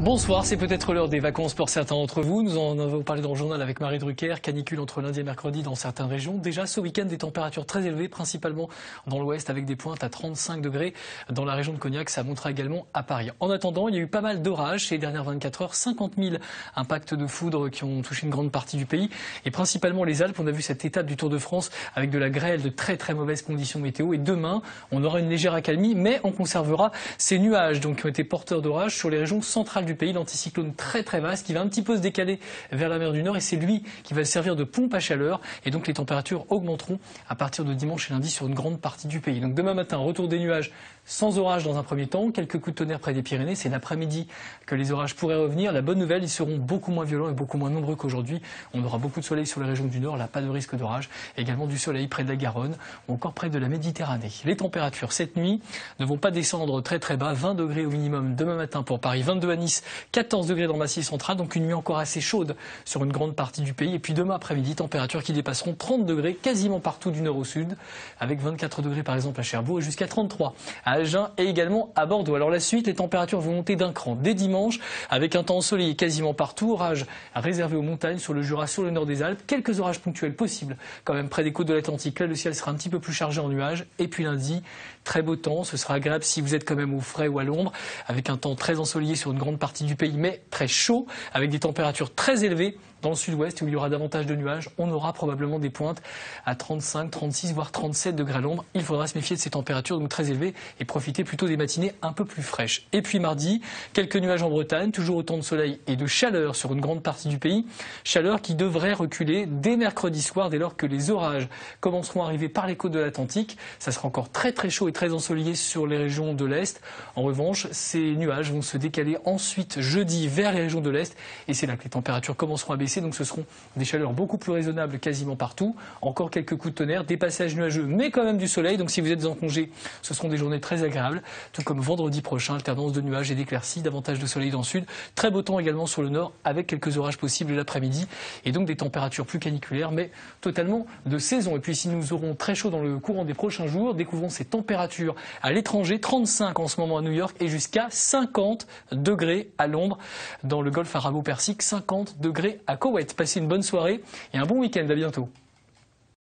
Bonsoir, c'est peut-être l'heure des vacances pour certains d'entre vous. Nous en avons parlé dans le journal avec Marie Drucker. Canicule entre lundi et mercredi dans certaines régions. Déjà ce week-end, des températures très élevées, principalement dans l'ouest avec des pointes à 35 degrés. Dans la région de Cognac, ça montera également à Paris. En attendant, il y a eu pas mal d'orages ces dernières 24 heures. 50 000 impacts de foudre qui ont touché une grande partie du pays. Et principalement les Alpes. On a vu cette étape du Tour de France avec de la grêle, de très très mauvaises conditions météo. Et demain, on aura une légère accalmie, mais on conservera ces nuages donc, qui ont été porteurs d'orages sur les régions centrales du pays. L'anticyclone très très vaste qui va un petit peu se décaler vers la mer du Nord et c'est lui qui va servir de pompe à chaleur et donc les températures augmenteront à partir de dimanche et lundi sur une grande partie du pays. Donc demain matin, retour des nuages sans orage dans un premier temps, quelques coups de tonnerre près des Pyrénées, c'est l'après-midi que les orages pourraient revenir. La bonne nouvelle, ils seront beaucoup moins violents et beaucoup moins nombreux qu'aujourd'hui. On aura beaucoup de soleil sur les régions du Nord, là pas de risque d'orage, également du soleil près de la Garonne ou encore près de la Méditerranée. Les températures cette nuit ne vont pas descendre très très bas, 20 degrés au minimum demain matin pour Paris, 22 à Nice, 14 degrés dans le Massif central, donc une nuit encore assez chaude sur une grande partie du pays. Et puis demain après-midi, températures qui dépasseront 30 degrés quasiment partout du nord au sud, avec 24 degrés par exemple à Cherbourg et jusqu'à 33 à Agen et également à Bordeaux. Alors la suite, les températures vont monter d'un cran dès dimanche, avec un temps ensoleillé quasiment partout, orages réservés aux montagnes, sur le Jura, sur le nord des Alpes, quelques orages ponctuels possibles quand même près des côtes de l'Atlantique. Là, le ciel sera un petit peu plus chargé en nuages. Et puis lundi, très beau temps, ce sera agréable si vous êtes quand même au frais ou à l'ombre, avec un temps très ensoleillé sur une grande partie du pays, mais très chaud, avec des températures très élevées dans le sud-ouest où il y aura davantage de nuages. On aura probablement des pointes à 35, 36, voire 37 degrés à l'ombre. Il faudra se méfier de ces températures donc très élevées et profiter plutôt des matinées un peu plus fraîches. Et puis mardi, quelques nuages en Bretagne, toujours autant de soleil et de chaleur sur une grande partie du pays. Chaleur qui devrait reculer dès mercredi soir, dès lors que les orages commenceront à arriver par les côtes de l'Atlantique. Ça sera encore très très chaud et très ensoleillé sur les régions de l'Est. En revanche, ces nuages vont se décaler ensuite jeudi vers les régions de l'Est et c'est là que les températures commenceront à baisser. Donc ce seront des chaleurs beaucoup plus raisonnables quasiment partout. Encore quelques coups de tonnerre, des passages nuageux, mais quand même du soleil. Donc si vous êtes en congé, ce seront des journées très agréables. Tout comme vendredi prochain, alternance de nuages et d'éclaircies, davantage de soleil dans le sud. Très beau temps également sur le nord, avec quelques orages possibles l'après-midi. Et donc des températures plus caniculaires, mais totalement de saison. Et puis si nous aurons très chaud dans le courant des prochains jours, découvrons ces températures à l'étranger. 35 en ce moment à New York et jusqu'à 50 degrés à Londres. Dans le golfe arabo-persique, 50 degrés à Koweït. Passez une bonne soirée et un bon week-end. À bientôt.